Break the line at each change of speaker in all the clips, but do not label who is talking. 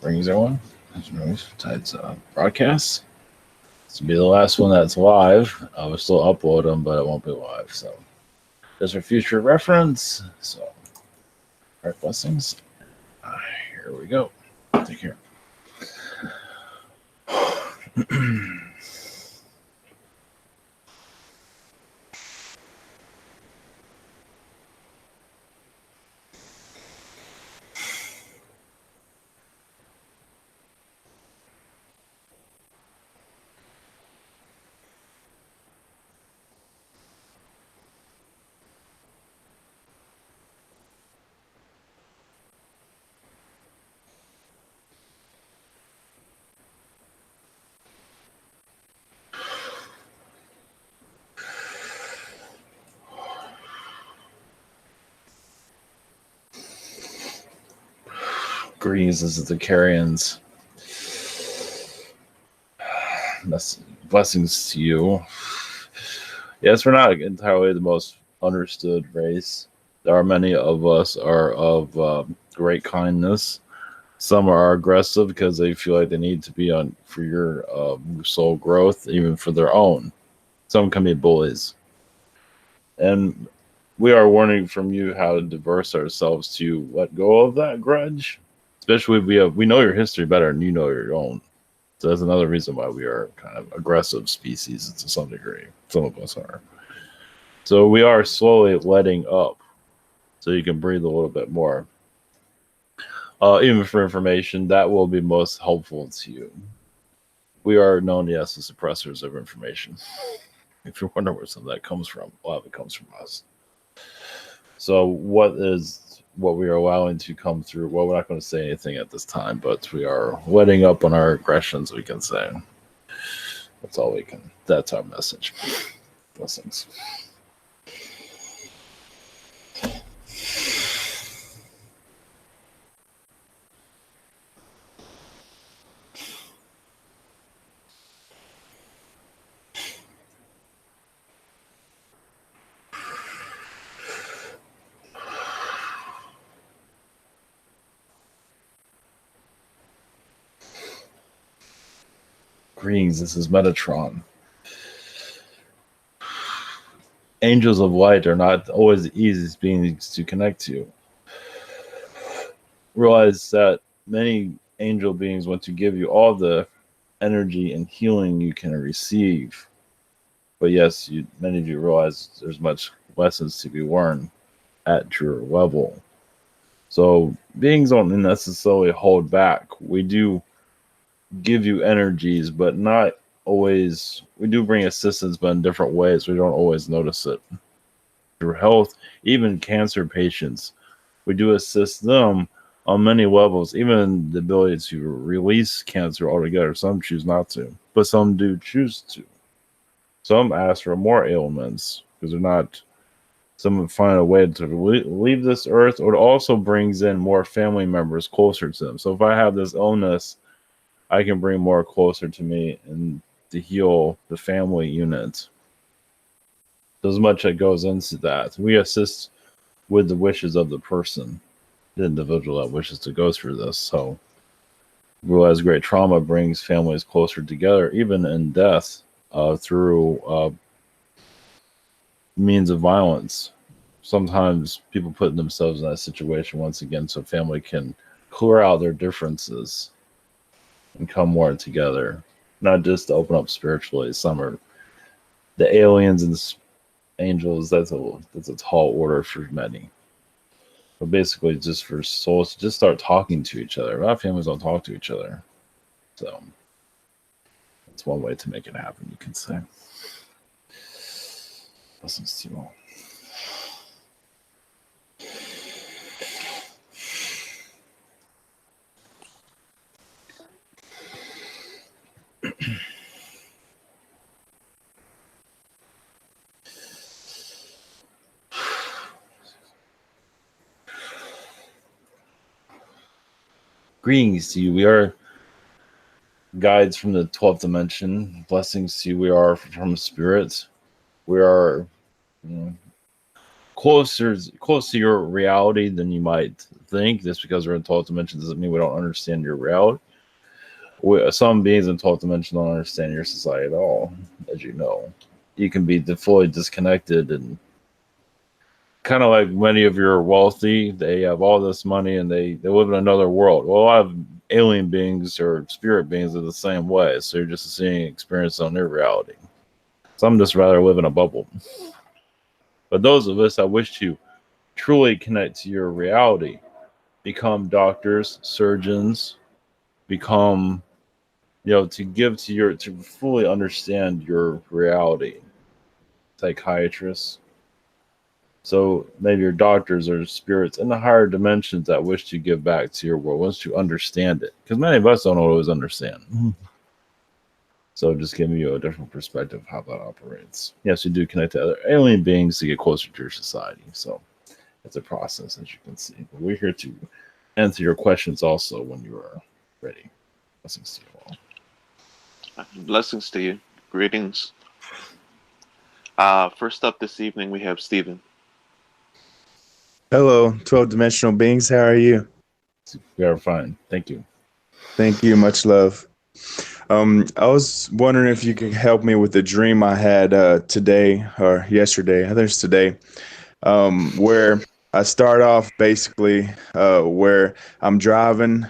Brings everyone. Tonight's broadcast. This will be the last one that's live. I will still upload them, but it won't be live. So, just for future reference. So, all right, blessings. Here we go. Take care. Greetings, this is the Carians. Blessings to you. Yes, we're not entirely the most understood race. There are many of us are of great kindness. Some are aggressive because they feel like they need to be on for your soul growth, even for their own. Some can be bullies. And we are warning from you how to diverse ourselves to let go of that grudge. Especially we know your history better than you know your own. So that's another reason why we are kind of aggressive species to some degree. Some of us are. So we are slowly letting up so you can breathe a little bit more. Even for information, that will be most helpful to you. We are known, yes, as suppressors of information. If you wonder where some of that comes from, a lot of it comes from us. So what we are allowing to come through? Well, we're not going to say anything at this time, but we are letting up on our aggressions, we can say. That's all we can. That's our message. Blessings. Greetings, this is Metatron. Angels of light are not always the easiest beings to connect to. Realize that many angel beings want to give you all the energy and healing you can receive. But yes, many of you realize there's much lessons to be learned at your level. So beings don't necessarily hold back. We do give you energies, but not always. We do bring assistance, but in different ways. We don't always notice it. Your health, even cancer patients, we do assist them on many levels, even the ability to release cancer altogether. Some choose not to, but some do choose to. Some ask for more ailments because they're not. Some find a way to leave this earth, or it also brings in more family members closer to them. So if I have this illness, I can bring more closer to me and to heal the family unit. There's much that goes into that. We assist with the wishes of the person, the individual that wishes to go through this. So realize great trauma brings families closer together, even in death, through means of violence. Sometimes people put themselves in that situation once again so family can clear out their differences and come more together, not just to open up spiritually. Some are the aliens and the angels. That's a tall order for many. But basically, just for souls to just start talking to each other. A lot of families don't talk to each other, so that's one way to make it happen. You can say. Blessings to you all. Greetings to you. We are guides from the 12th dimension. Blessings to you. We are from spirits. We are close to your reality than you might think just because we're in 12th dimension doesn't mean we don't understand your reality. Some beings in 12th dimension don't understand your society at all, as you know. You can be fully disconnected, and kind of like many of your wealthy, they have all this money and they live in another world. Well, a lot of alien beings or spirit beings are the same way. So you're just seeing experience on their reality. Some just rather live in a bubble. But those of us that wish to truly connect to your reality, become doctors, surgeons, become, to fully understand your reality, psychiatrists. So maybe your doctors or spirits in the higher dimensions that wish to give back to your world, wants to understand it. Because many of us don't always understand. So just giving you a different perspective of how that operates. Yes, you do connect to other alien beings to get closer to your society. So it's a process, as you can see. But we're here to answer your questions also when you are ready. Blessings to you all.
Blessings to you. Greetings. First up this evening, we have Stephen.
Hello, 12-dimensional beings. How are you?
We are fine. Thank you.
Thank you. Much love. I was wondering if you could help me with the dream I had today or yesterday. I think it's today, where I start off basically where I'm driving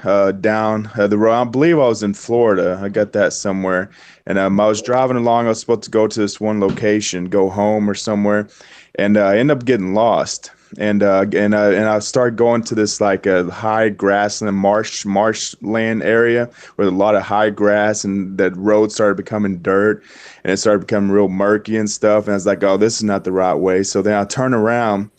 down the road. I believe I was in Florida. I got that somewhere. And I was driving along. I was supposed to go to this one location, go home or somewhere. And I end up getting lost. And I started going to this like a high grassland marshland area with a lot of high grass, and that road started becoming dirt, and it started becoming real murky and stuff. And I was like, oh, this is not the right way. So then I turned around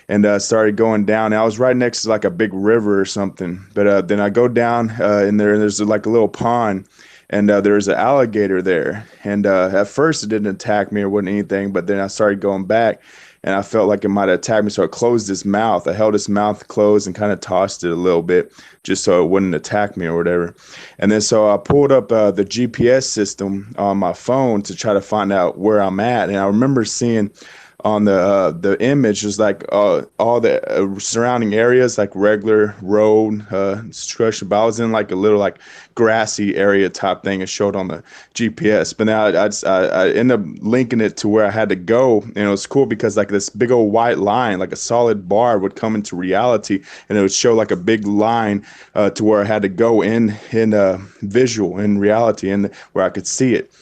and started going down. And I was right next to like a big river or something. But then I go down in there, and there's like a little pond. And there's an alligator there. And at first it didn't attack me or wasn't anything. But then I started going back, and I felt like it might have attacked me. So I closed its mouth. I held its mouth closed and kind of tossed it a little bit just so it wouldn't attack me or whatever. And then so I pulled up the GPS system on my phone to try to find out where I'm at. And I remember seeing on the image is like all the surrounding areas, like regular road structure. But I was in like a little like grassy area type thing. It showed on the GPS. But now I ended up linking it to where I had to go, and it was cool because like this big old white line, like a solid bar, would come into reality, and it would show like a big line to where I had to go in visual in reality, and where I could see it.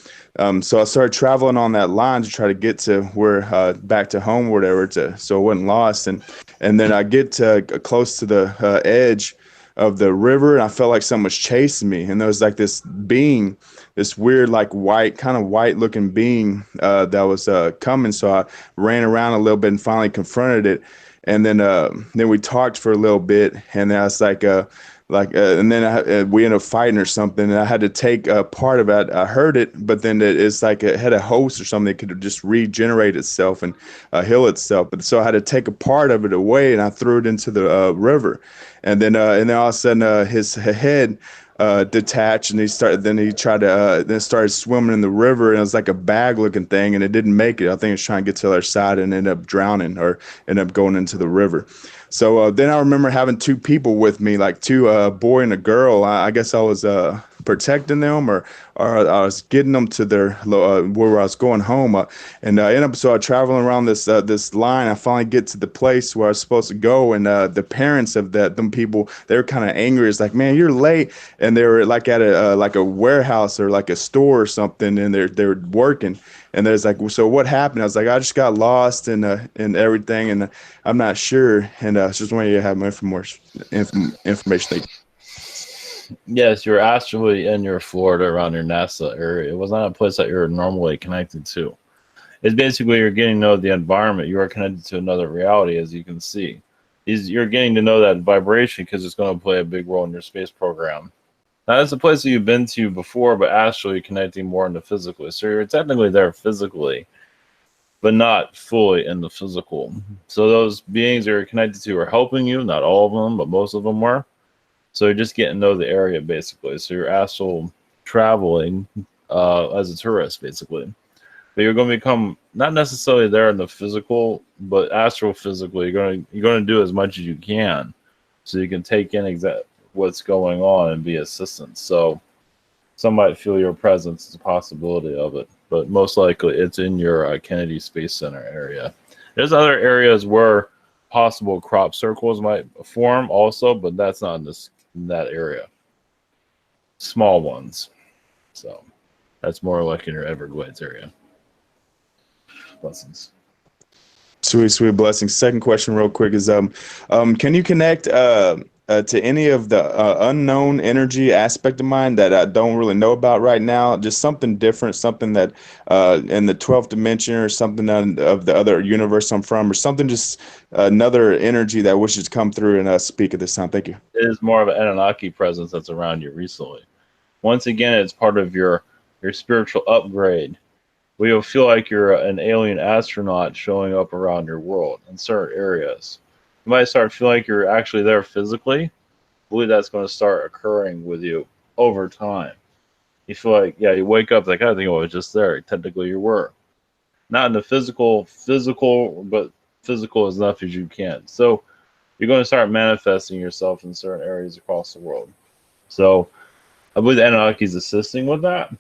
So I started traveling on that line to try to get to where back to home or whatever, so I wasn't lost. And then I get close to the edge of the river, and I felt like someone was chasing me. And there was like this being, this weird like white, kind of white looking being that was coming. So I ran around a little bit and finally confronted it. And then we talked for a little bit, and then I was like. And then we ended up fighting or something, and I had to take a part of it. I heard it, but then it's like it had a host or something that could just regenerate itself and heal itself. But so I had to take a part of it away, and I threw it into the river. And then all of a sudden his head detached, and he started swimming in the river, and it was like a bag looking thing, and it didn't make it. I think it was trying to get to the other side and ended up drowning or ended up going into the river. So then I remember having two people with me, like two boy and a girl. I guess I was protecting them, or I was getting them to their where I was going home. And I ended up traveling around this line. I finally get to the place where I was supposed to go, and the parents of them people, they were kind of angry. It's like, man, you're late, and they were like at a warehouse or like a store or something, and they're working. And there's like, so what happened? I was like, I just got lost and everything, and I'm not sure. And I just wanted you to have more information.
Yes, you're astrally in your Florida around your NASA area. It was not a place that you're normally connected to. It's basically you're getting to know the environment. You are connected to another reality, as you can see. You're getting to know that vibration because it's going to play a big role in your space program. Now, that's a place that you've been to before, but astrally connecting more into physically. So you're technically there physically, but not fully in the physical. So those beings that you're connected to are helping you. Not all of them, but most of them were. So you're just getting to know the area, basically. So you're astral traveling as a tourist, basically. But you're going to become not necessarily there in the physical, but astral physically. You're going to do as much as you can so you can take in what's going on and be assistance. So some might feel your presence is a possibility of it, but most likely it's in your Kennedy Space Center area. There's other areas where possible crop circles might form also, but that's not in that area. Small ones. So that's more like in your Everglades area. Blessings.
Sweet blessings. Second question, real quick, is can you connect to any of the unknown energy aspect of mine that I don't really know about right now? Just something different, something that in the 12th dimension, or something of the other universe I'm from, or something, just another energy that wishes to come through and speak at this time. Thank you.
It is more of an Anunnaki presence that's around you recently. Once again, it's part of your spiritual upgrade. Where you'll feel like you're an alien astronaut showing up around your world in certain areas. You might start feeling like you're actually there physically. I believe that's going to start occurring with you over time. You feel like, yeah, you wake up like, I think I was just there. Technically, you were. Not in the physical, but physical as enough as you can. So you're going to start manifesting yourself in certain areas across the world. So I believe the Anunnaki is assisting with that.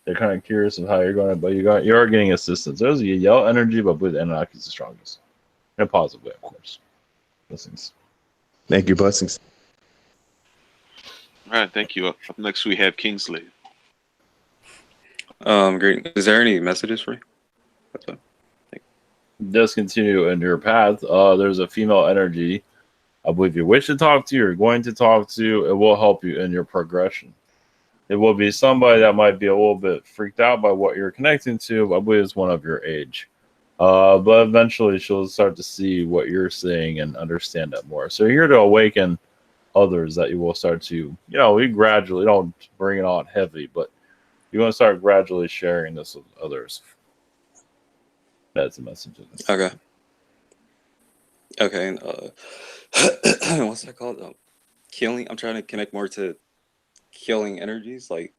They're kind of curious of how you're going, but you are getting assistance. There's a yell energy, but I believe the Anunnaki is the strongest. In a positive way, of course. Blessings.
Thank you. Blessings.
All right, thank you. Up next, we have Kingslee.
Great. Is there any messages for me? That's fine.
Just continue in your path. There's a female energy. I believe you wish to talk to, you're going to talk to. It will help you in your progression. It will be somebody that might be a little bit freaked out by what you're connecting to. I believe it's one of your age. But eventually she'll start to see what you're seeing and understand that more. So you're here to awaken others that you will start to, we gradually don't bring it on heavy, but you're going to start gradually sharing this with others. That's the message of this.
Okay. Okay. What's that called? Healing. I'm trying to connect more to healing energies, like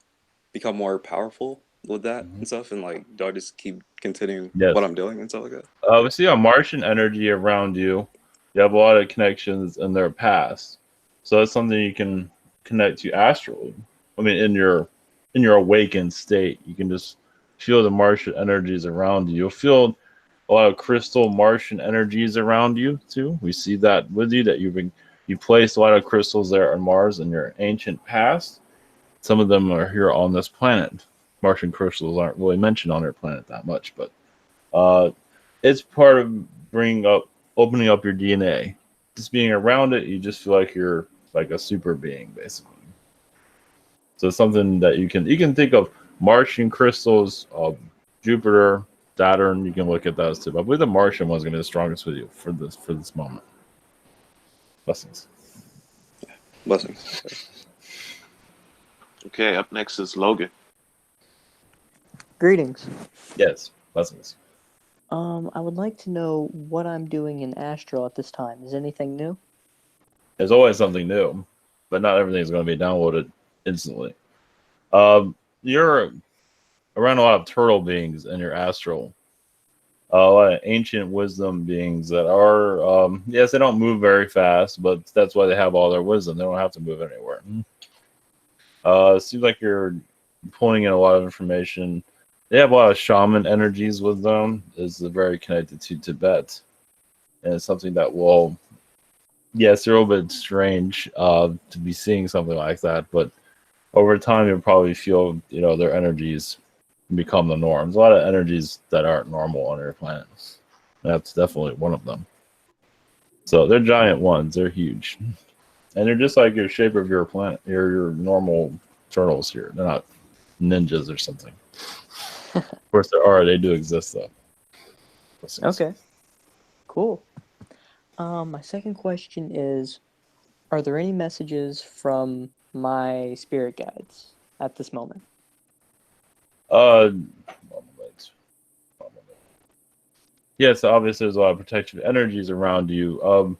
become more powerful with that and stuff, and like do I just keep continuing what I'm doing and stuff like that?
We see a Martian energy around you. You have a lot of connections in their past, so that's something you can connect to astrally. I mean, in your awakened state, you can just feel the Martian energies around you. You'll feel a lot of crystal Martian energies around you too. We see that with you, that you placed a lot of crystals there on Mars in your ancient past. Some of them are here on this planet. Martian crystals aren't really mentioned on our planet that much, but it's part of opening up your DNA. Just being around it, you just feel like you're like a super being, basically. So it's something that you can think of Martian crystals, Jupiter, Saturn. You can look at those too. But I believe the Martian one's going to be the strongest with you for this moment. Blessings.
Blessings.
Okay, up next is Logan.
Greetings.
Yes, blessings.
I would like to know what I'm doing in astral at this time. Is anything new?
There's always something new, but not everything is going to be downloaded instantly. You're around a lot of turtle beings in your astral. A lot of ancient wisdom beings that are, yes, they don't move very fast, but that's why they have all their wisdom. They don't have to move anywhere. It seems like you're pulling in a lot of information. They have a lot of shaman energies with them. It's very connected to Tibet. And it's something that will, yes, they're a little bit strange to be seeing something like that, but over time you'll probably feel, their energies become the norms. A lot of energies that aren't normal on your planet. That's definitely one of them. So they're giant ones. They're huge. And they're just like your shape of your planet, your normal turtles here. They're not ninjas or something. Of course they do exist though.
Okay. Cool. My second question is, are there any messages from my spirit guides at this moment?
Yes, obviously there's a lot of protective energies around you.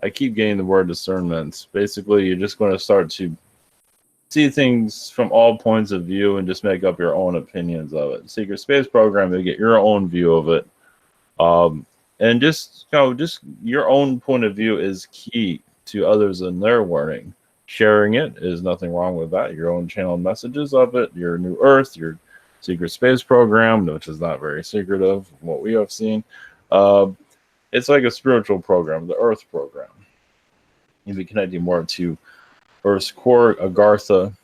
I keep getting the word discernment. Basically, you're just going to start to see things from all points of view and just make up your own opinions of it. Secret Space Program, you get your own view of it. And just your own point of view is key to others in their learning. Sharing it is nothing wrong with that. Your own channel messages of it, your new Earth, your secret space program, which is not very secretive from what we have seen. It's like a spiritual program, the Earth program. You'll be connecting more to Earth's core, Agartha,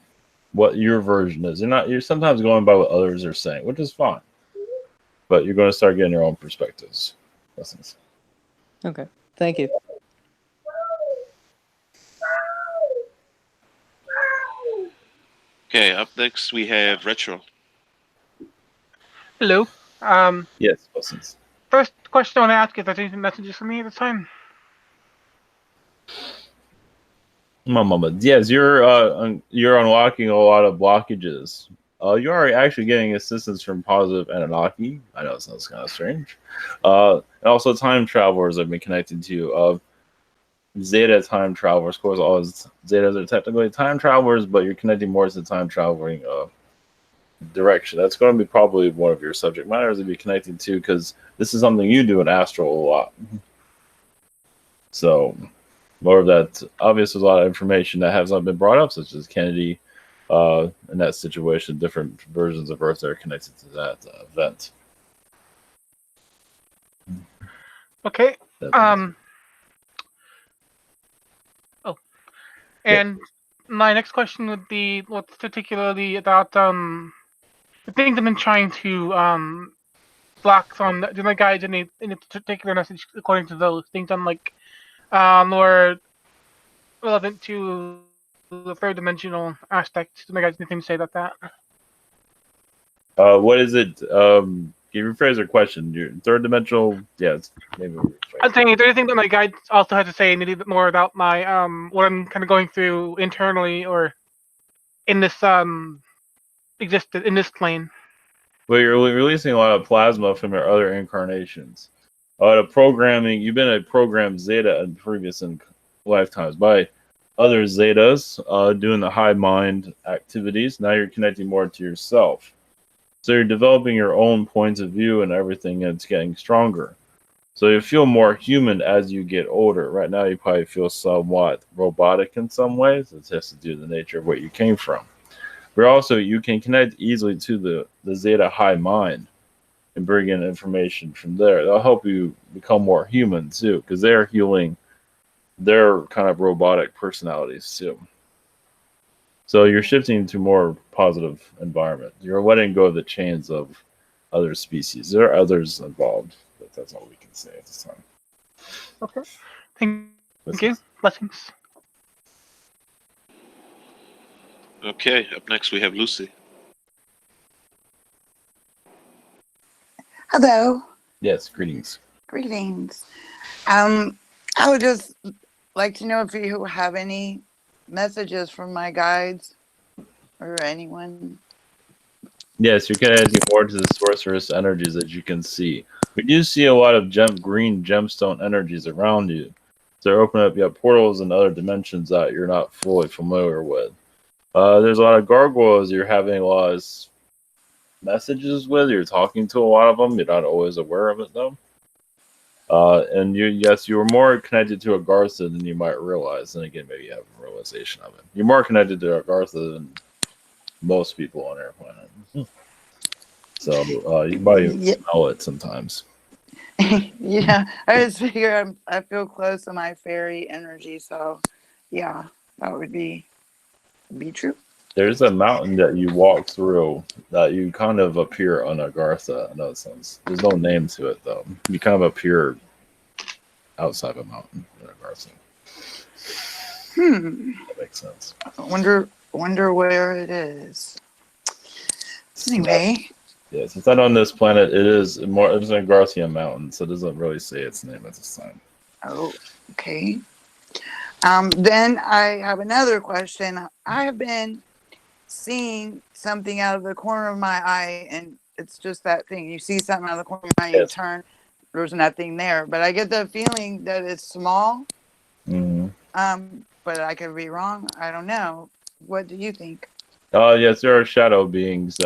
what your version is. You're sometimes going by what others are saying, which is fine. But you're going to start getting your own perspectives. Blessings.
Okay. Thank you.
Okay, up next we have Retro.
Hello.
Yes, blessings.
First question I want to ask is, are there any messages for me at this time?
Mama, yes, you're unlocking a lot of blockages. You are actually getting assistance from positive Anunnaki. I know it sounds kind of strange. And also time travelers have been connected to. Zeta time travelers. Of course, all Zetas are technically time travelers, but you're connecting more to the time traveling direction. That's going to be probably one of your subject matters to be connected to, because this is something you do in astral a lot. So more of that. Obviously, there's a lot of information that has not been brought up, such as Kennedy in that situation, different versions of Earth that are connected to that event.
Okay. And my next question would be, what's particularly about the things I've been trying to block from do my guides in a particular message according to those things I'm like more relevant to the third dimensional aspect. Do my guides anything to say about that?
What is it? Can you rephrase your question? Your third dimensional? Yes, maybe.
I'm saying, is there anything that my guides also had to say a little bit more about my what I'm kind of going through internally or in this in this plane?
Well, you're releasing a lot of plasma from your other incarnations. A lot of programming. You've been a programmed Zeta in previous lifetimes by other Zetas doing the high mind activities. Now you're connecting more to yourself. So you're developing your own points of view and everything, and it's getting stronger. So you feel more human as you get older. Right now, you probably feel somewhat robotic in some ways. It has to do with the nature of where you came from. But also, you can connect easily to the Zeta high mind and bring in information from there. That'll help you become more human, too, because they're healing their kind of robotic personalities, too. So you're shifting to more positive environment. You're letting go of the chains of other species. There are others involved, but that's all we can say at this time.
Okay. Thank you. Blessings.
Okay, up next we have Lucy.
Hello.
Yes, greetings.
Greetings. I would just like to know if you have any messages from my guides or anyone.
Yes, you're connecting more to the sorceress energies that you can see. We do see a lot of green gemstone energies around you. So they're opening up portals and other dimensions that you're not fully familiar with. There's a lot of gargoyles you're having a lot of messages with. You're talking to a lot of them. You're not always aware of it, though. And you were more connected to Agartha than you might realize. And again, maybe you have a realization of it. You're more connected to Agartha than most people on our planet. So you might smell it sometimes.
Yeah, I just figure I feel close to my fairy energy. So, yeah, that would be true.
There's a mountain that you walk through that you kind of appear on Agartha. I know it sounds, there's no name to it though. You kind of appear outside of a mountain in Agartha. That makes sense.
I wonder where it is. Anyway.
Yes, it's not on this planet. It's an Agarthian mountain, so it doesn't really say its name at this time.
Oh, okay. Then I have another question. I have been seeing something out of the corner of my eye, and it's just that thing. You see something out of the corner of my eye, you turn, there's nothing there. But I get the feeling that it's small. But I could be wrong. I don't know. What do you think?
Yes, there are shadow beings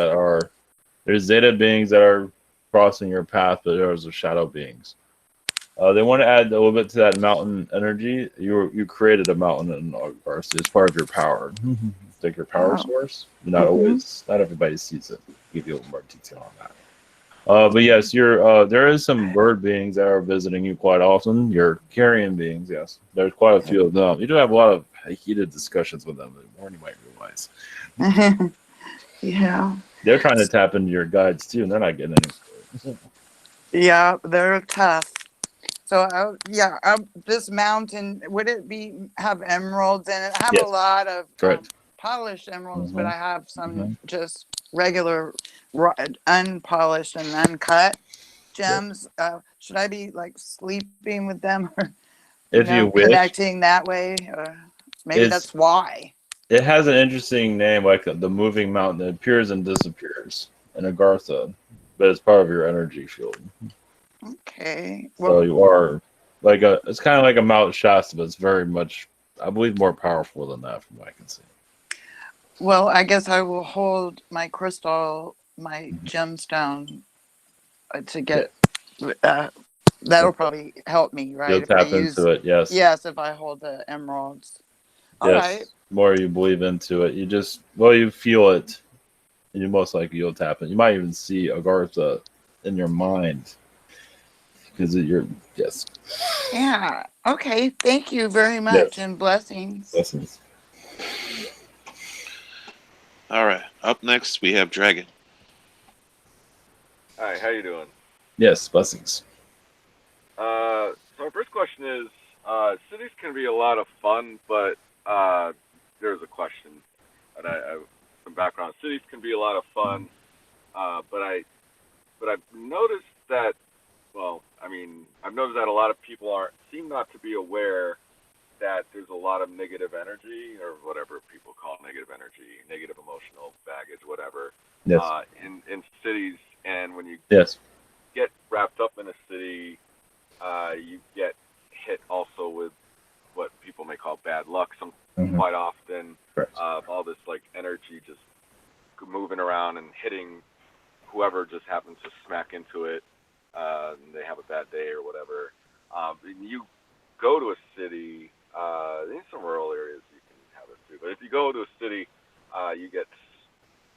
there's Zeta beings that are crossing your path, but there's shadow beings. They want to add a little bit to that mountain energy. You created a mountain in Garcia. It's part of your power. It's like your power
Oh.
source. Not always. Not everybody sees it. I'll give you a little more detail on that. But yes, there is some bird beings that are visiting you quite often. Your Carian beings, yes. There's quite a few of them. You do have a lot of heated discussions with them, more than you might realize.
Yeah.
They're trying to tap into your guides too, and they're not getting any.
Yeah, they're tough. So, this mountain, would it have emeralds in it? I have
Yes.
a lot of
Correct.
polished emeralds, but
Mhm.
I have some just regular, unpolished and uncut gems. Should I be like sleeping with them or,
If you wish,
connecting that way? Maybe
It's-
that's why.
it has an interesting name, like the moving mountain that appears and disappears in Agartha, but it's part of your energy field.
Okay.
So you are it's kind of like a Mount Shasta, but it's very much, I believe, more powerful than that from what I can see.
Well, I guess I will hold my crystal, my gemstone, to get. That'll probably help me, right?
You'll
If I
tap
use,
into it, yes.
yes, if I hold the emeralds. All
Yes.
right.
The more you believe into it, you feel it, and you most likely you'll tap it. You might even see Agartha in your mind because yes.
Yeah. Okay. Thank you very much,
Yes.
and blessings.
Lessons.
All right. Up next, we have Dragon.
Hi, how you doing?
Yes, blessings.
So my first question is, cities can be a lot of fun, but there's a question, and I some background. Cities can be a lot of fun, but I've noticed that. Well, I've noticed that a lot of people seem not to be aware that there's a lot of negative energy, or whatever people call negative energy, negative emotional baggage, whatever,
Yes.
in cities. And when you
Yes.
get wrapped up in a city, you get hit also with what people may call bad luck. Quite often,
Correct.
all this like energy just moving around and hitting whoever just happens to smack into it. And they have a bad day or whatever. And you go to a city. In some rural areas you can have it too, but if you go to a city, you get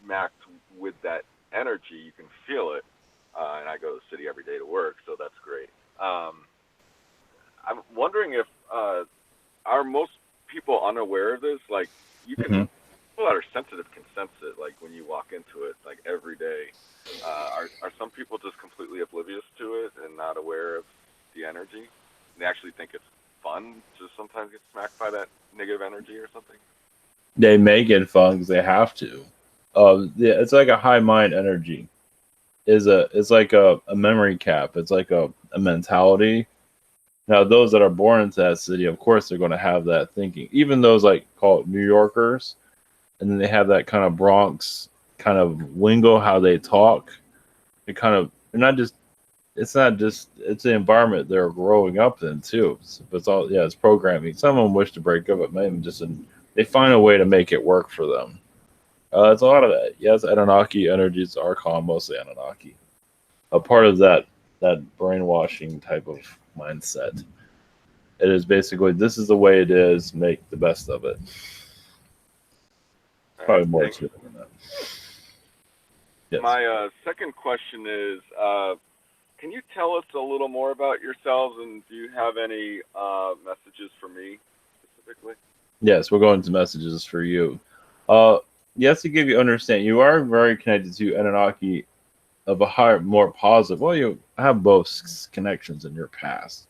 smacked with that energy. You can feel it. And I go to the city every day to work, so that's great. I'm wondering if are most people unaware of this? Like, you can people that are sensitive can sense it. Like when you walk into it, like every day. Are some people just completely oblivious to it and not aware of the energy? They actually think it's fun to sometimes get smacked by that negative energy or something.
They may get fun because they have to. It's like a high mind energy. It's like a memory cap. It's like a mentality. Now, those that are born into that city, of course, they're going to have that thinking. Even those like called New Yorkers, and then they have that kind of Bronx kind of lingo, how they talk. It's the environment they're growing up in too. But it's programming. Some of them wish to break up, but maybe they find a way to make it work for them. It's a lot of that. Yes, Anunnaki energies are called mostly Anunnaki. A part of that brainwashing type of mindset. It is basically, this is the way it is, make the best of it. Probably more to it than that. Yes.
My second question is, can you tell us a little more about yourselves, and do you have any messages for me specifically?
Yes, we're going to messages for you. Yes, to give you understand, you are very connected to Anunnaki of a higher, more positive. Well, you have both connections in your past.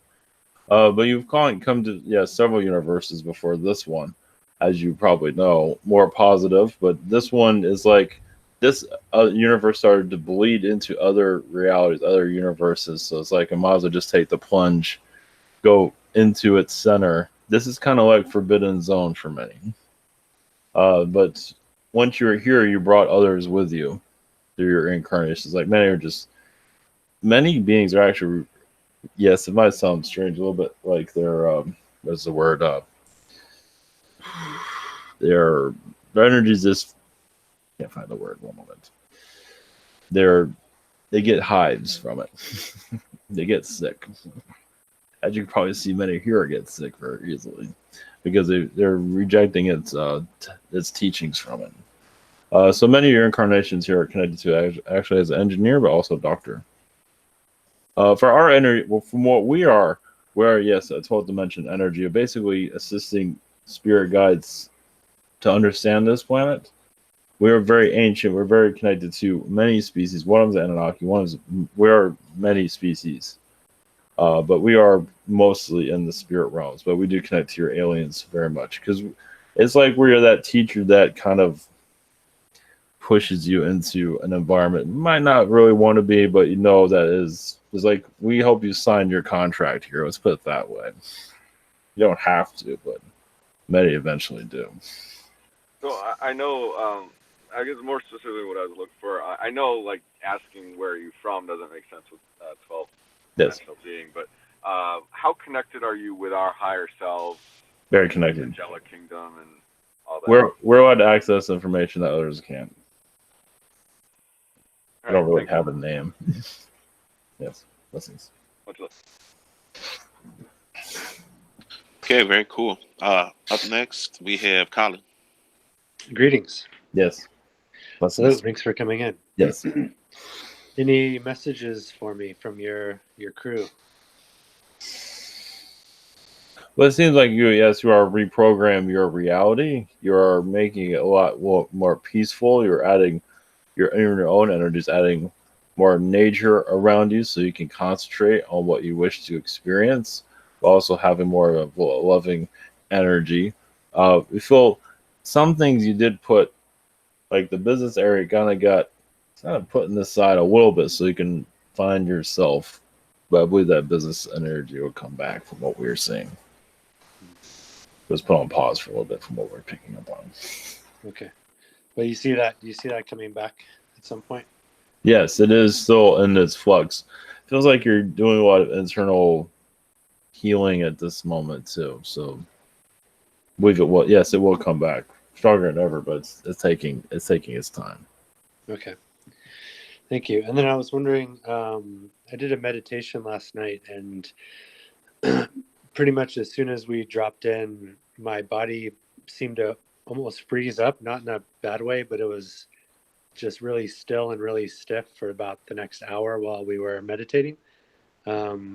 But you've come to several universes before this one, as you probably know, more positive. But this one is like this universe started to bleed into other realities, other universes. So it's like I might as well just take the plunge, go into its center. This is kind of like forbidden zone for many. But once you were here, you brought others with you through your incarnations. Like many beings are actually. Yes, it might sound strange, a little bit like they're what's the word? Their energies just can't find the word. One moment. They get hives from it. They get sick. as you can probably see, many here get sick very easily because they're rejecting its teachings from it. So many of your incarnations here are connected to actually as an engineer, but also a doctor. For our energy, well, from what we are, yes, a 12th dimension energy, of basically assisting spirit guides to understand this planet. We are very ancient. We're very connected to many species. One of them is Anunnaki. We are many species, but we are mostly in the spirit realms. But we do connect to your aliens very much because it's like we're that teacher that kind of pushes you into an environment you might not really want to be, but you know that is like we help you sign your contract here. Let's put it that way. You don't have to, but many eventually do.
So I know, I guess more specifically what I was looking for, I know like asking where are you from doesn't make sense with 12
Yes.
dimensional being, but how connected are you with our higher selves,
Very connected.
Angelic kingdom and all that?
We're allowed to access information that others can't. I don't really
Thanks.
have a name. Yes. Blessings.
Much love.
Okay, very cool. Up next, we have Colin.
Greetings.
Yes.
Hello,
Blessings.
thanks for coming in.
Yes.
Any messages for me from your crew?
Well, it seems like you are reprogramming your reality. You are making it a lot more peaceful. You're adding your own energies, adding more nature around you so you can concentrate on what you wish to experience, but also having more of a loving energy. We feel some things you did put, like the business area kind of putting this side a little bit so you can find yourself. But I believe that business energy will come back from what we were seeing. It was put on pause for a little bit from what we're picking up on.
Okay. But you see that coming back at some point?
Yes, it is still in its flux. Feels like you're doing a lot of internal healing at this moment too. So, I believe it will. Yes, it will come back stronger than ever, but it's taking its time.
Okay. Thank you. And then I was wondering, I did a meditation last night, and pretty much as soon as we dropped in, my body seemed to almost freeze up, not in a bad way, but it was just really still and really stiff for about the next hour while we were meditating.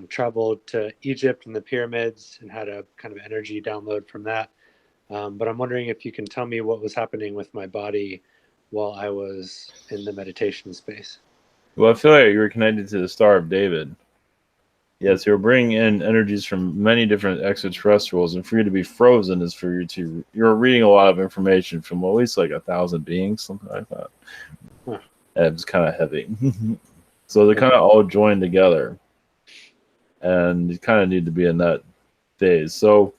Traveled to Egypt and the pyramids and had a kind of energy download from that. But I'm wondering if you can tell me what was happening with my body while I was in the meditation space.
Well, I feel like you were connected to the Star of David. Yes, you're bringing in energies from many different extraterrestrials, and for you to be frozen is for you're reading a lot of information from at least like 1,000 beings, something like that.
Huh.
And it was kind of heavy. So they kind of all joined together, and you kind of need to be in that phase. So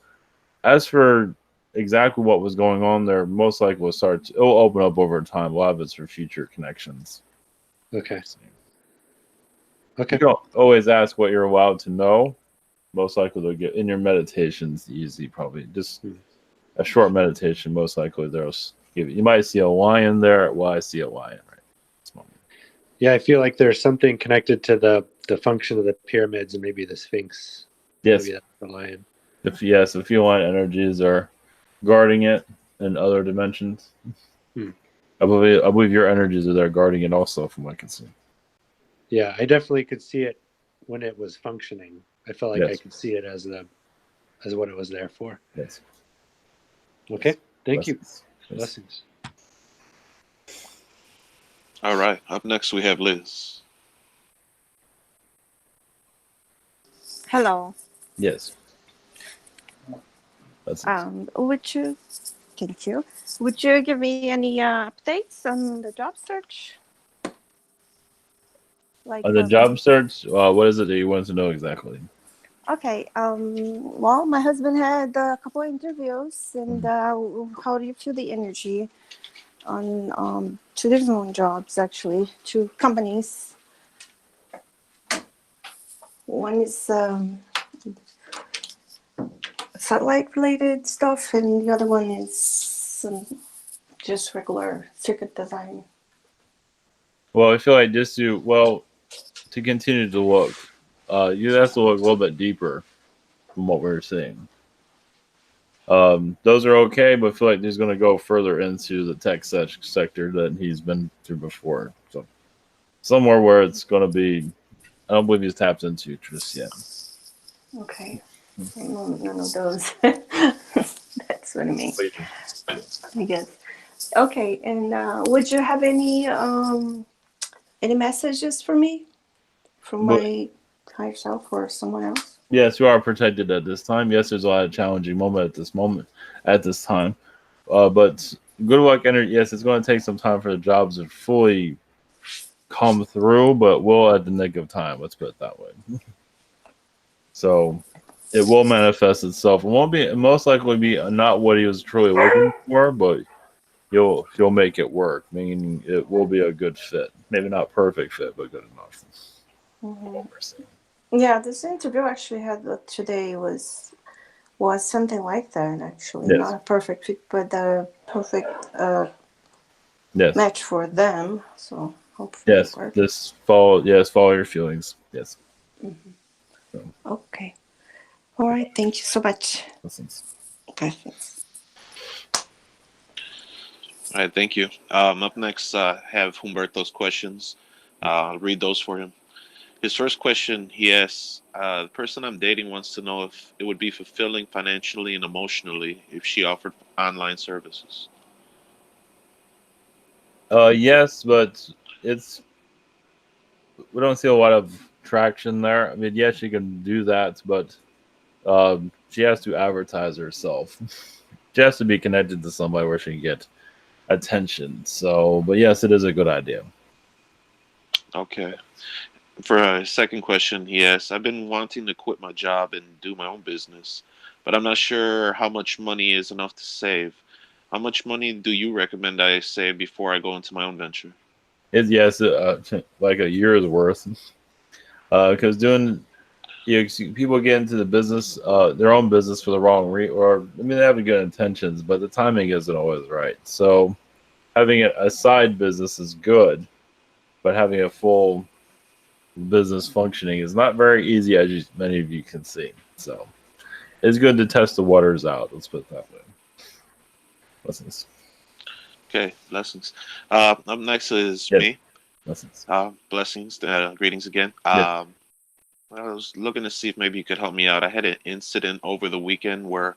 as for exactly what was going on there, most likely it'll open up over time. A lot of it's for future connections.
Okay.
You can always ask what you're allowed to know. Most likely they'll get in your meditations. Easy, probably just a short meditation. Most likely they'll give you. You might see a lion there. Well, I see a lion right this moment.
Yeah, I feel like there's something connected to the function of the pyramids and maybe the Sphinx.
Yes.
Maybe that's the lion.
A few lion energies are guarding it in other dimensions. I believe your energies are there guarding it also, from what I can see.
Yeah, I definitely could see it when it was functioning. I felt like I could see it as what it was there for.
Yes.
Okay. Thank you.
Yes.
Blessings.
All right. Up next, we have Liz.
Hello.
Yes.
Thank you. Would you give me any updates on the job search? Like
The job search, what is it that you want to know exactly?
Okay. Well, my husband had a couple of interviews, and how do you feel the energy on 2 different jobs, actually, 2 companies? One is satellite related stuff, and the other one is some just regular circuit design.
Well, I feel like to continue to look, you have to look a little bit deeper from what we're seeing. Those are okay, but I feel like he's going to go further into the tech sector that he's been through before. So somewhere where it's going to be, I don't believe he's tapped into just yet.
Okay. None of those. That's what I mean. I guess. Okay, and would you have any messages for me from
But
my higher self or someone else?
yes, you are protected at this time. Yes, there's a lot of challenging at this time. But good luck, energy. Yes, it's going to take some time for the jobs to fully come through, but will at the nick of time. Let's put it that way. So it will manifest itself. It won't be, it most likely be not what he was truly looking for, but you'll make it work. Meaning it will be a good fit. Maybe not perfect fit, but good enough.
Yeah, this interview actually had today was something like that. Actually,
Yes.
not a perfect fit, but a perfect
Yes.
match for them. So hopefully
Yes.
it works.
Just follow. Yes, follow your feelings. Yes.
Okay. All right. Thank you so much.
Lessons.
Perfect.
All right, thank you. Up next, have Humberto's questions. I'll read those for him. His first question, he asks, the person I'm dating wants to know if it would be fulfilling financially and emotionally if she offered online services.
Yes, but we don't see a lot of traction there. I mean, yes, she can do that, but she has to advertise herself. She has to be connected to somebody where she can get attention. So, but yes, it is a good idea.
Okay. For his second question, he asks, I've been wanting to quit my job and do my own business, but I'm not sure how much money is enough to save. How much money do you recommend I save before I go into my own venture?
Yes, like a year's worth. Because people get into the business, their own business for the wrong or I mean, they have good intentions, but the timing isn't always right. So having a side business is good, but having a full business functioning is not very easy, as many of you can see. So it's good to test the waters out. Let's put it that way. Lessons.
Okay, blessings. Up next is me.
Lessons.
Blessings. Greetings again.
Yes.
I was looking to see if maybe you could help me out. I had an incident over the weekend where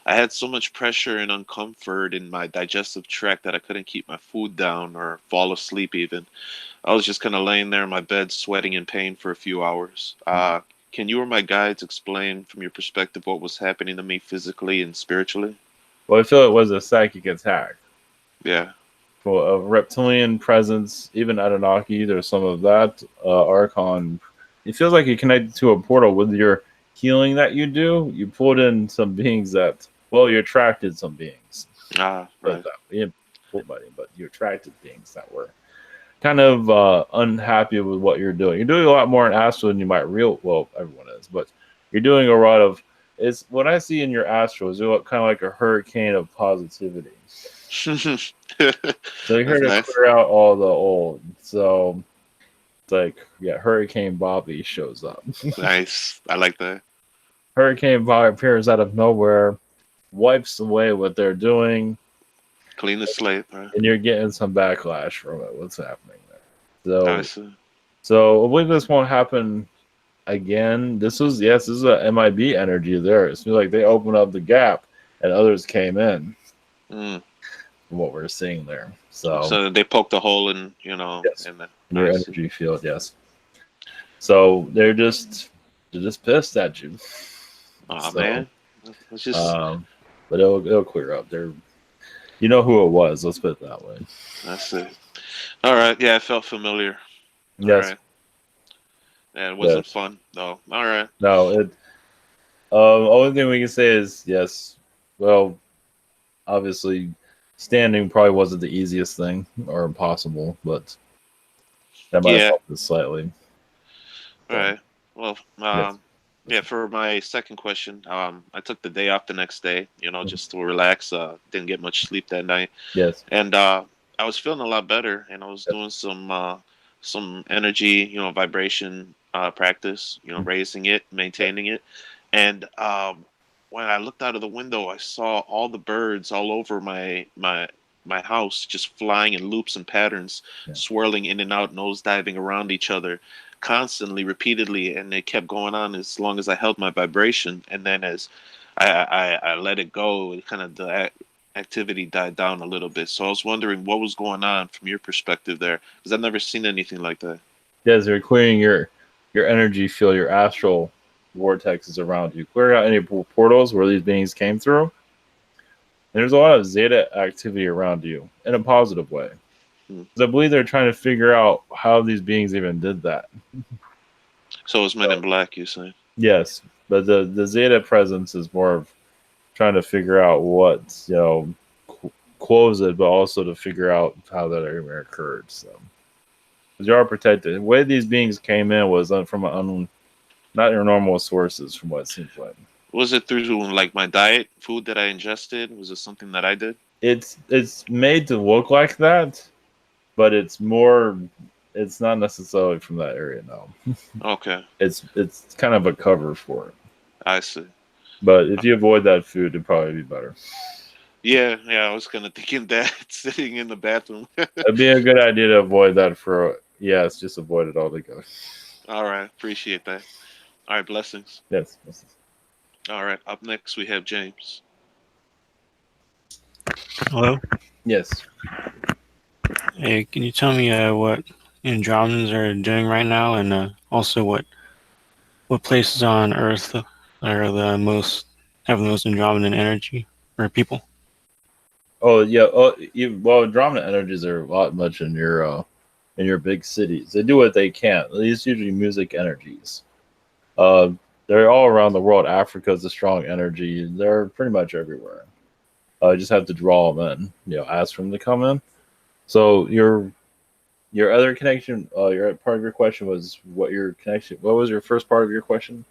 I had so much pressure and uncomfort in my digestive tract that I couldn't keep my food down or fall asleep even. I was just kind of laying there in my bed, sweating in pain for a few hours. Can you or my guides explain from your perspective what was happening to me physically and spiritually?
Well, I feel it was a psychic attack.
Yeah.
For a reptilian presence, even Anunnaki, there's some of that. Archon, it feels like you connected to a portal with your healing that you do. You pulled in some beings that, well, you attracted some beings.
Right.
You didn't pull anybody, but you attracted beings that were kind of unhappy with what you're doing. You're doing a lot more in astral than you might well, everyone is, but you're doing a lot of. It's what I see in your astral is kind of like a hurricane of positivity. So you're here to clear out all the old. So it's like, yeah, Hurricane Bobby shows up.
Nice. I like that.
Hurricane Bobby appears out of nowhere, wipes away what they're doing.
Clean the slate, right?
And you're getting some backlash from it. What's happening there?
So,
so I believe this won't happen again. This is a MIB energy there. It feels like they opened up the gap and others came in. From what we're seeing there. So
they poked a hole in, in
your energy field, yes. So they're just pissed at you.
Oh man. It's just
but it'll clear up. You know who it was, let's put it that way.
That's it. All right. Yeah, it felt familiar.
Yes.
All right. Yeah, it wasn't fun though. All right.
No, only thing we can say is yes. Well, obviously standing probably wasn't the easiest thing or impossible, but that might have helped us slightly.
All right. Well, yeah, for my second question, I took the day off the next day, just to relax. Didn't get much sleep that night.
Yes.
And I was feeling a lot better, and I was doing some energy, vibration practice, raising it, maintaining it. And when I looked out of the window, I saw all the birds all over my house, just flying in loops and patterns,
Yeah.
swirling in and out, nose diving around each other, constantly, repeatedly, and it kept going on as long as I held my vibration. And then as I let it go, it kind of the activity died down a little bit. So I was wondering what was going on from your perspective there, because I've never seen anything like that.
Yes, you're clearing your energy field, your astral vortexes around you. Clear out any portals where these beings came through. And there's a lot of zeta activity around you in a positive way.
Hmm.
'Cause I believe they're trying to figure out how these beings even did that.
So it's Men in Black, you say?
Yes, but the zeta presence is more of trying to figure out what, close it, but also to figure out how that even occurred. So, because you are protected. The way these beings came in was from not your normal sources, from what it seems like.
Was it through like my diet, food that I ingested? Was it something that I did?
It's made to look like that, but it's more. It's not necessarily from that area. No,
Okay,
it's kind of a cover for it.
I see.
But if you avoid that food, it'd probably be better.
Yeah, I was kind of thinking that sitting in the bathroom.
It'd be a good idea to avoid that for. Yes, just avoid it altogether.
All right, appreciate that. All right, blessings.
Yes.
All right, up next we have James.
Hello.
Yes.
Hey, can you tell me what andromedans are doing right now, and also what places on Earth are the most have the most andromedan energy or people?
Oh yeah. Well, Andromeda energies are a lot much in your big cities. They do what they can. These usually music energies. Uh, they're all around the world. Africa's a strong energy. They're pretty much everywhere. You just have to draw them in. Ask for them to come in. So your other connection, your part of your question was what your connection. What was your first part of your question?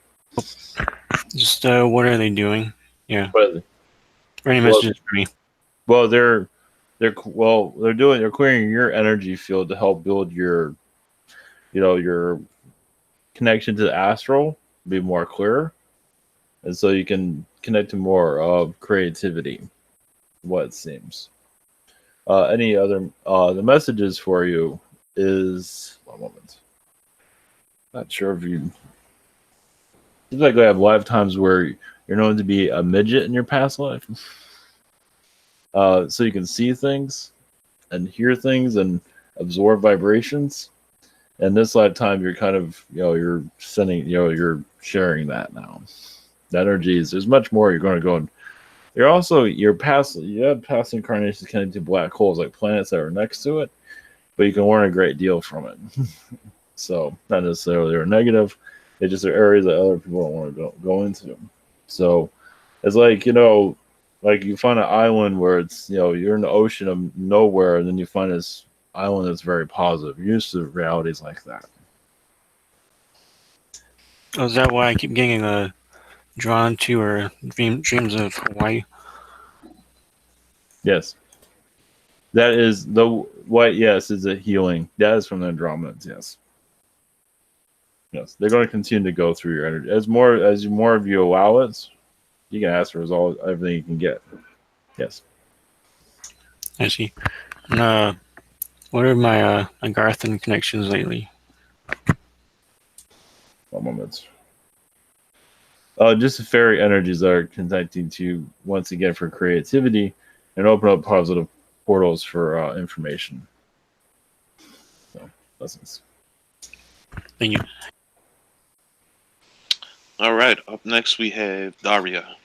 Just what are they doing? Yeah.
What is it?
Or any messages for me?
Well, they're clearing your energy field to help build your connection to the astral be more clear, and so you can connect to more of creativity. What it seems. Any other the messages for you is one moment. Not sure if you seems like we have lifetimes where you're known to be a midget in your past life. So you can see things and hear things and absorb vibrations. And this lifetime, you're kind of, you're sending, you're sharing that now. The energies, there's much more you're going to go. And you're also, you have past incarnations connected to black holes, like planets that are next to it, but you can learn a great deal from it. So, not necessarily they're negative, they just are areas that other people don't want to go into. So, it's like, like you find an island where it's, you're in the ocean of nowhere, and then you find this island that's very positive. You're used to realities like that.
Oh, is that why I keep getting drawn to or dreams of Hawaii?
Yes. That is the white. Yes, is a healing. That is from the Andromedans. Yes. Yes, they're going to continue to go through your energy as more of you allow it. You can ask for everything you can get. Yes.
I see. And, what are my Agarthan connections lately?
One moment. Just the fairy energies that are connecting to you once again for creativity and open up positive portals for information. So, blessings.
Thank you.
All right, up next we have Daria.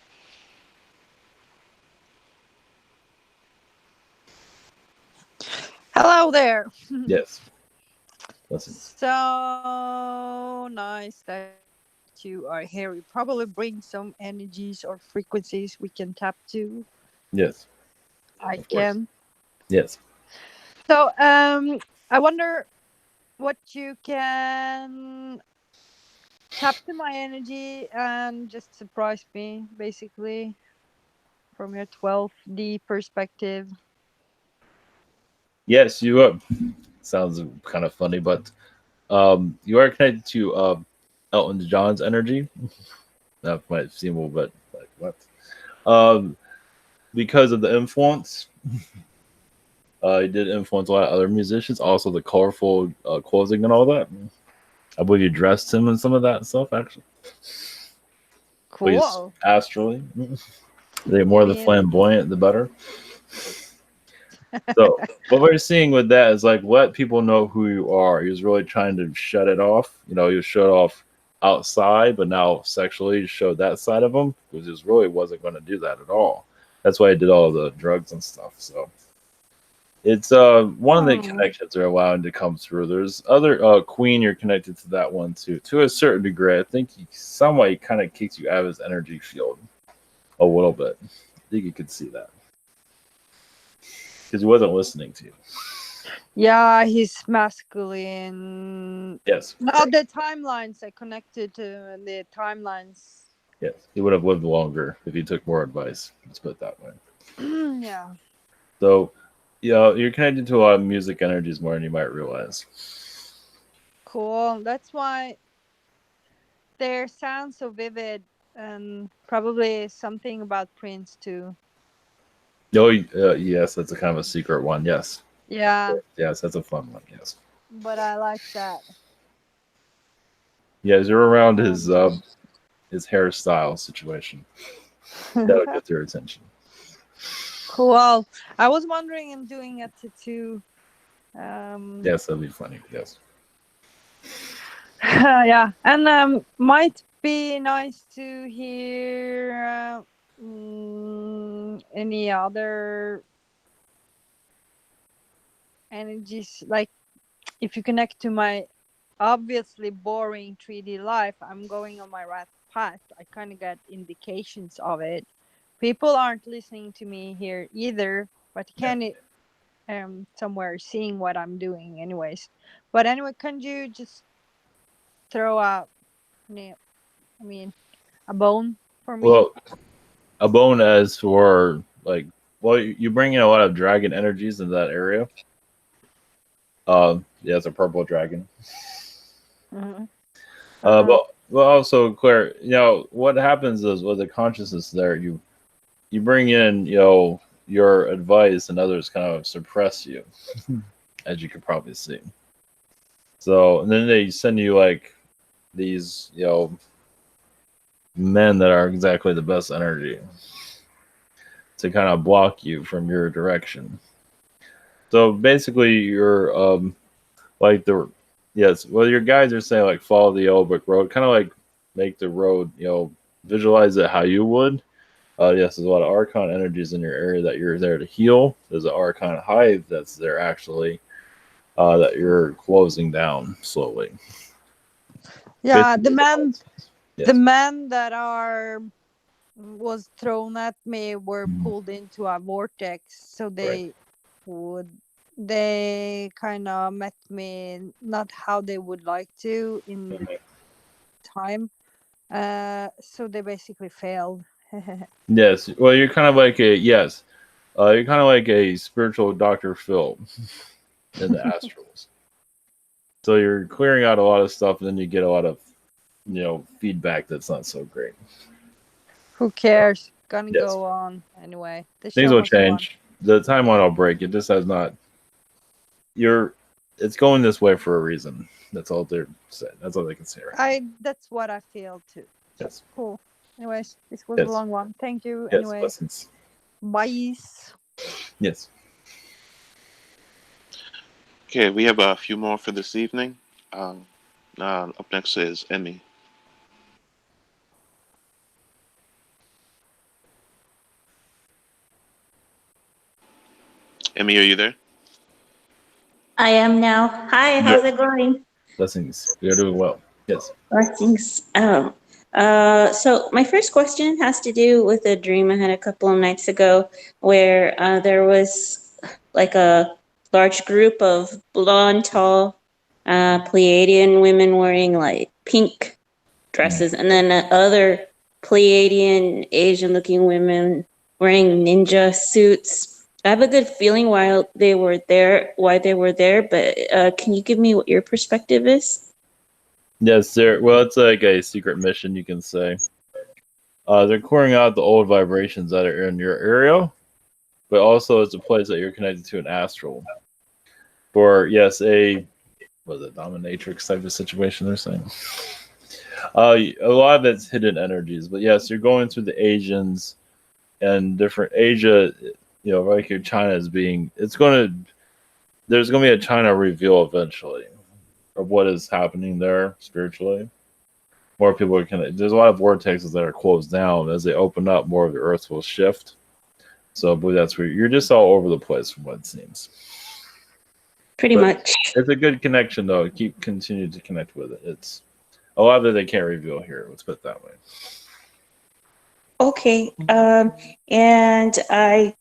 Hello there.
Yes. Blessings.
So nice that you are here. You probably bring some energies or frequencies we can tap to.
Yes.
I can.
Yes.
So I wonder what you can tap to my energy and just surprise me, basically, from your 12D perspective.
Yes, you are. Sounds kind of funny, but you are connected to Elton John's energy. That might seem a little bit like what? Um, because of the influence. He did influence a lot of other musicians. Also, the colorful clothing and all that. I believe you dressed him in some of that stuff, actually. Please,
Cool.
astrally. The more the
mean-
flamboyant, the better. So, what we're seeing with that is like let people know who you are. He was really trying to shut it off. You know, he shut off outside, but now sexually showed that side of him because he really wasn't going to do that at all. That's why he did all the drugs and stuff. So. It's one of the connections are allowing to come through. There's other Queen, you're connected to that one too, to a certain degree. I think he some way kind of kicks you out of his energy field a little bit. I think you could see that because he wasn't listening to you.
Yeah, he's masculine.
Yes.
Now the timelines I connected to the timelines.
Yes, he would have lived longer if he took more advice. Let's put it that way.
Yeah.
So, yeah, you're connected to a lot of music energies more than you might realize.
Cool. That's why their sound so vivid, and probably something about Prince too.
Oh, yes, that's a kind of a secret one. Yes.
Yeah.
Yes, that's a fun one. Yes.
But I like that.
Yeah, you're around his hairstyle situation. That'll get your attention.
Cool. I was wondering in doing a tattoo.
Yes, that'd be funny. Yes.
Yeah, and might be nice to hear any other energies, like if you connect to my obviously boring 3D life. I'm going on my right path. I kind of got indications of it. People aren't listening to me here either, but kind of somewhere seeing what I'm doing anyways. But anyway, can you just throw out a bone for me?
Well, a bone as for like, well, you bring in a lot of dragon energies in that area. Yeah, it's a purple dragon.
Mm-hmm.
But also, Claire, what happens is with the consciousness there, you bring in, your advice, and others kind of suppress you, as you could probably see. So, and then they send you like these, men that are exactly the best energy to kind of block you from your direction. So basically, you're your guides are saying like follow the yellow brick road, kind of like make the road, visualize it how you would. Yes, there's a lot of archon energies in your area that you're there to heal. There's an archon hive that's there actually that you're closing down slowly.
Yeah,
basically,
the men that was thrown at me were pulled into a vortex, so they kind of met me not how they would like to in time, so they basically failed.
Yes, well, you're kind of like you're kind of like a spiritual Dr. Phil in the astrals. So you're clearing out a lot of stuff, and then you get a lot of feedback that's not so great.
Who cares? Gonna go on anyway.
Things will change. The timeline will break. It just has not. It's going this way for a reason. That's all they're saying. That's all they can say right now.
That's what I feel too.
Yes.
Cool. Anyways, this was a long one. Thank you.
Yes,
anyway.
blessings.
Bye.
Yes.
Okay, we have a few more for this evening. Up next is Emmy. Emmy, are you there?
I am now. Hi, how's it going?
Blessings. You're doing well. Yes.
Blessings. Oh. So my first question has to do with a dream I had a couple of nights ago where there was like a large group of blonde, tall Pleiadian women wearing like pink dresses, and then other Pleiadian Asian-looking women wearing ninja suits. I have a good feeling why they were there, but can you give me what your perspective is?
Yes, sir. Well, it's like a secret mission, you can say. They're clearing out the old vibrations that are in your area, but also it's a place that you're connected to an astral. For yes, a dominatrix type of situation they're saying. A lot of it's hidden energies, but yes, you're going through the Asians and different Asia. Right here, China is being. There's going to be a China reveal eventually of what is happening there spiritually. More people are connected. There's a lot of vortexes that are closed down. As they open up, more of the Earth will shift. So I believe that's where you're just all over the place from what it seems.
Pretty much.
It's a good connection though. Continue to connect with it. It's a lot that they can't reveal here. Let's put it that way.
Okay. And I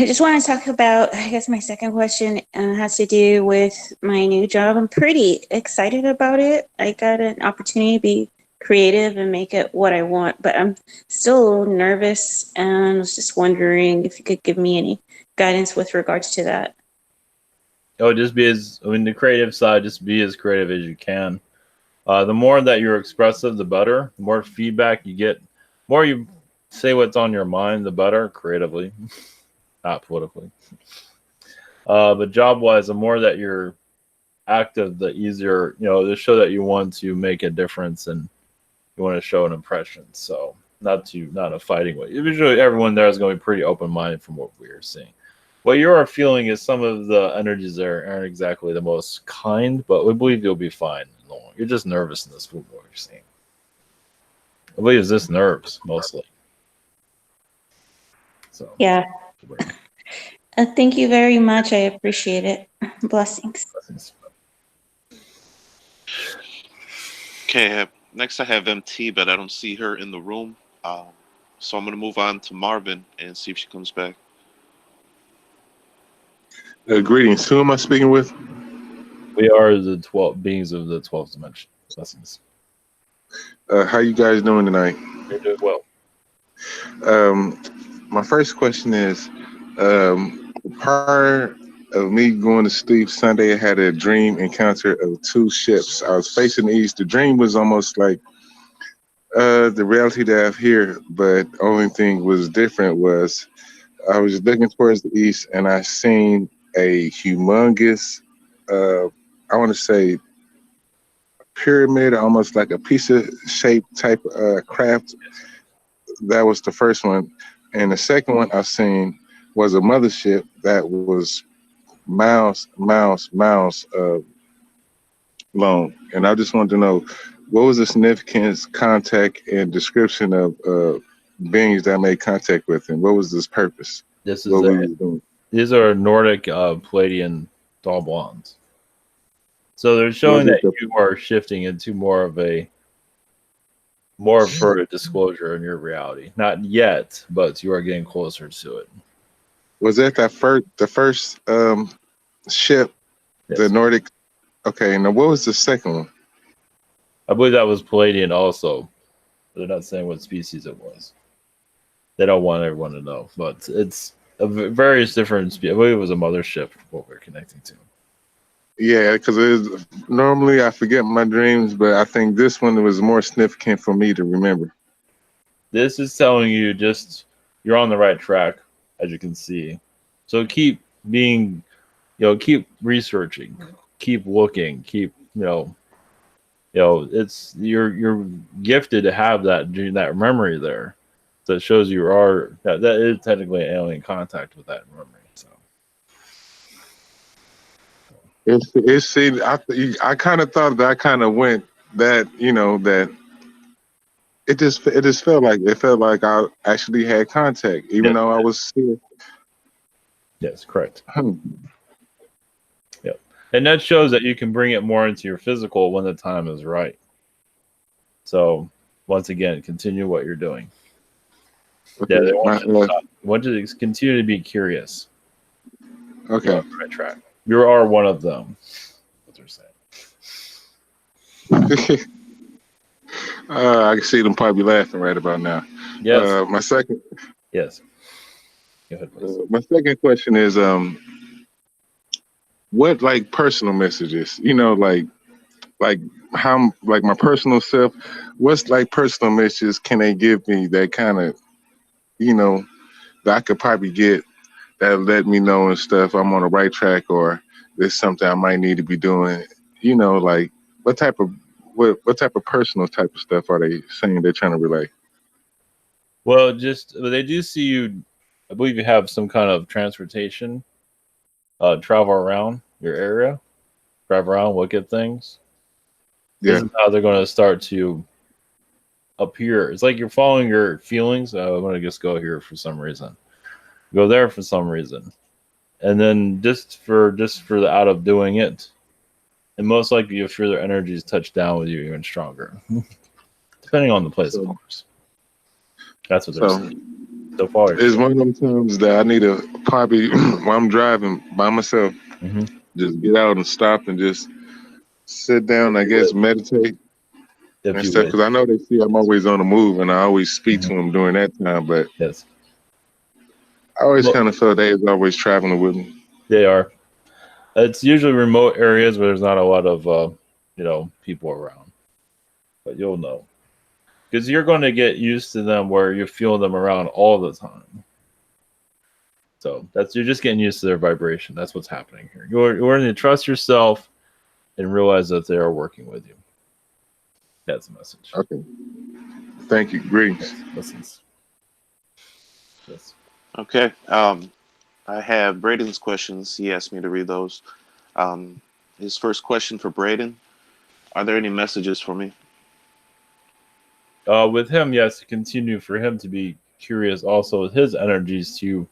just want to talk about, I guess my second question has to do with my new job. I'm pretty excited about it. I got an opportunity to be creative and make it what I want, but I'm still a little nervous, and I was just wondering if you could give me any guidance with regards to that.
Just be the creative side, just be as creative as you can. The more that you're expressive, the better. The more feedback you get, more you say what's on your mind, the better creatively. Not politically. But job-wise, the more that you're active, the easier, to show that you want to make a difference and you want to show an impression. So not a fighting way. Usually everyone there is going to be pretty open-minded from what we are seeing. What you are feeling is some of the energies there aren't exactly the most kind, but we believe you'll be fine. You're just nervous in this what you're seeing. I believe it's just nerves, mostly. So
yeah. Thank you very much. I appreciate it. Blessings.
Okay, next I have MT, but I don't see her in the room. So I'm going to move on to Marvin and see if she comes back.
Greetings. Who am I speaking with?
We are the 12 beings of the 12th dimension. Blessings.
How you guys doing tonight?
You're doing well.
My first question is, prior of me going to sleep Sunday, I had a dream encounter of two ships. I was facing the east. The dream was almost like the reality that I have here, but only thing was different was I was looking towards the east and I seen a humongous, I want to say pyramid, almost like a pizza shaped type craft. That was the first one. And the second one I seen was a mothership that was miles long. And I just wanted to know, what was the significance, contact, and description of beings that I made contact with, and what was this purpose?
These are Nordic Palladian doll blondes. So they're showing that you are shifting into more for a disclosure in your reality. Not yet, but you are getting closer to it.
Was that the first ship, yes. The Nordic? Okay, now what was the second one?
I believe that was Palladian also. They're not saying what species it was. They don't want everyone to know, but it's various different species. I believe it was a mothership, what we're connecting to.
Yeah, because normally I forget my dreams, but I think this one was more significant for me to remember.
This is telling you just you're on the right track, as you can see. So keep being, keep researching, keep looking, keep, it's you're gifted to have that memory there. So it shows you are that is technically an alien contact with that memory. So
I kind of thought that I kind of went that that it just felt like I actually had contact, even though I was here.
Yes, correct. Yep, and that shows that you can bring it more into your physical when the time is right. So once again, continue what you're doing. Okay. Yeah, they want you to stop. Want you to continue to be curious.
Okay.
You're on the right track. You are one of them. What they're
saying. I can see them probably laughing right about now.
Yes.
My second.
Yes. Go ahead, please.
My second question is, what personal messages? Like how like my personal self, what's like personal messages can they give me that kind of, you know, that I could probably get that let me know and stuff I'm on the right track, or there's something I might need to be doing. You know, like what type of personal type of stuff are they saying they're trying to relay?
Well, just they do see you. I believe you have some kind of transportation, travel around your area, drive around, look at things.
Yeah.
This is how they're going to start to appear. It's like you're following your feelings. I'm going to just go here for some reason. Go there for some reason. And then just for the out of doing it. And most likely you'll feel their energies touch down with you even stronger. Depending on the place, of course. That's what they're saying. So far.
It's one of them times that I need to probably, while I'm driving by myself, just get out and stop and just sit down, I guess, meditate and stuff. Because I know they see I'm always on the move and I always speak to them during that time. But
yes,
I always kind of feel they is always traveling with me.
They are. It's usually remote areas where there's not a lot of, people around. But you'll know. Because you're going to get used to them where you feel them around all the time. So you're just getting used to their vibration. That's what's happening here. You're going to trust yourself and realize that they are working with you. That's the message.
Okay. Thank you. Greetings.
Listens. Yes.
Okay. I have Braden's questions. He asked me to read those. His first question for Braden: are there any messages for me?
With him, yes, continue for him to be curious also with his energies to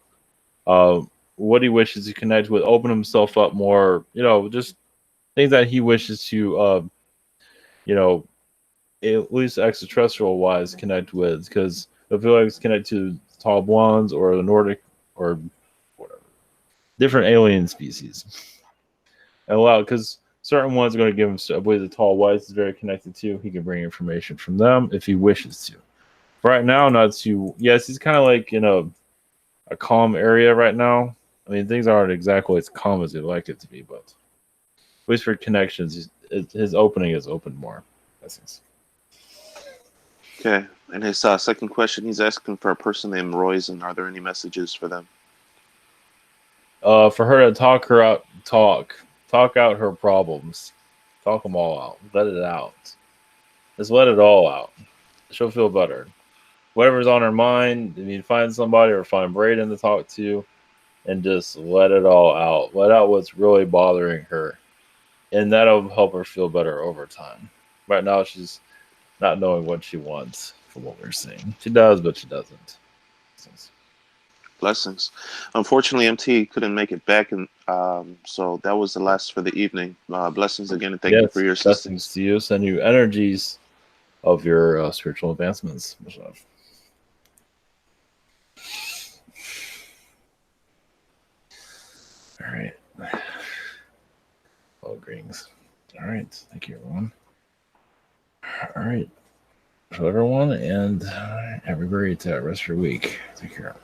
what he wishes to connect with, open himself up more, just things that he wishes to, at least extraterrestrial wise connect with, because if he likes to connect to tall blondes or the Nordic or whatever, different alien species. And because certain ones are going to give him, I believe the tall whites is very connected to. He can bring information from them if he wishes to. Right now, not to. Yes, he's kind of like in a calm area right now. I mean, things aren't exactly as calm as he'd like it to be, but at least for connections, his opening is open more.
Okay. And his second question, he's asking for a person named Royce, and are there any messages for them?
For her to talk out her problems, talk them all out, let it out. Just let it all out. She'll feel better. Whatever's on her mind, find somebody or find Braden to talk to, and just let it all out. Let out what's really bothering her, and that'll help her feel better over time. Right now, she's not knowing what she wants, from what we're seeing. She does, but she doesn't.
Blessings. Unfortunately, MT couldn't make it back, and so that was the last for the evening. Blessings again, and thank you for your assistance.
Blessings to you. Send you energies of your spiritual advancements. Much love. All right. All greetings. All right. Thank you, everyone. All right. So everyone, and have a great rest of your week. Take care.